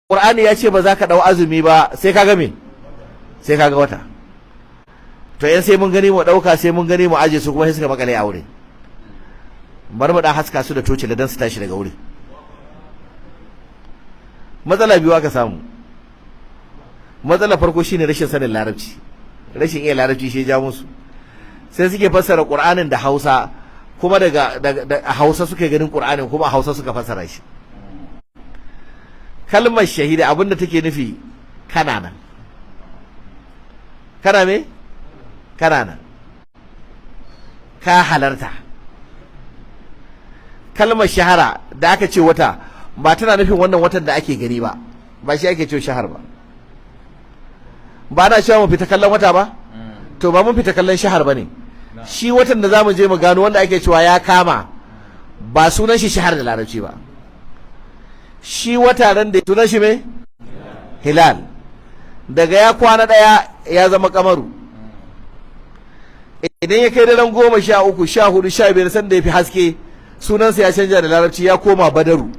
Qur'ani ya ce ba za ka dau azumi ba sai ka ga me sai ka ga wata. To yan sai mun gani mu dauka sai mun gani mu aje su kuma sai suka makale aure. Bar mu dan haska su da toci da dan su tashi daga wuri. Matsala biyu aka samu. Matsala farko shine rashin sanin larabci. Rashin iya larabci shi ya ja musu. Sai suke fassara Qur'anin da Hausa kuma daga Hausa suke ganin Qur'anin kuma a Hausa suka fassara shi. Kalmar shahida abinda take nufi kana nan. Kana me? Kana nan. Ka halarta. Kalmar shahara da aka ce wata ba tana nufin wannan watan da ake gani ba. Ba shi ake ce shahar ba. Ba na cewa mu fita kallon wata ba? To ba mun fita kallon shahar ba ne. Shi watan da zamu je mu gano wanda ake cewa ya kama ba sunan shi shahar da larabci ba. Shi wata ran da sunan shi me? Hilal. Daga ya kwana daya ya zama kamaru. Idan ya kai daren 13, 14, 15 sanda ya fi haske sunansa ya canja da larabci ya koma badaru.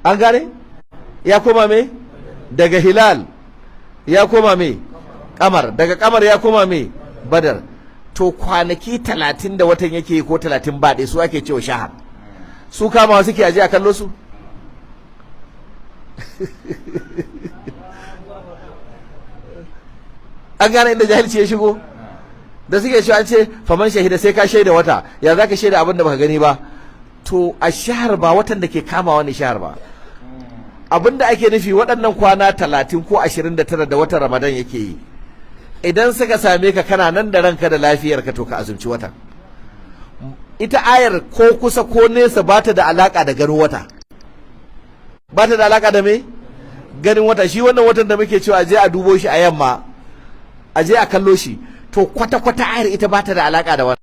An gane? Ya koma me? Daga hilal ya koma me? Kamar. Daga kamar ya koma me? Badar. To kwanaki 30 da watan yake ko 30 ba ɗaya su ake cewa shahar. Su kamawa suke aje a kallo su? An gane inda jahilci ya shigo? Da suke cewa an ce faman shahida sai ka shaida wata, ya za ka shaida abin da baka gani ba? To a shahar ba watan da ke kamawa ne shahar ba. Abin da ake nufi waɗannan kwana 30 ko 29 da watan Ramadan yake yi. Idan suka same ka kana nan da ranka da lafiyarka to ka azumci watan. Ita ayar ko kusa ko nesa ba ta da alaka da ganin wata. Ba ta da alaka da me? Ganin wata. Shi wannan watan da muke cewa aje a dubo shi a yamma, aje a kallo shi, to kwata-kwata ayar ita ba ta da alaka da wata.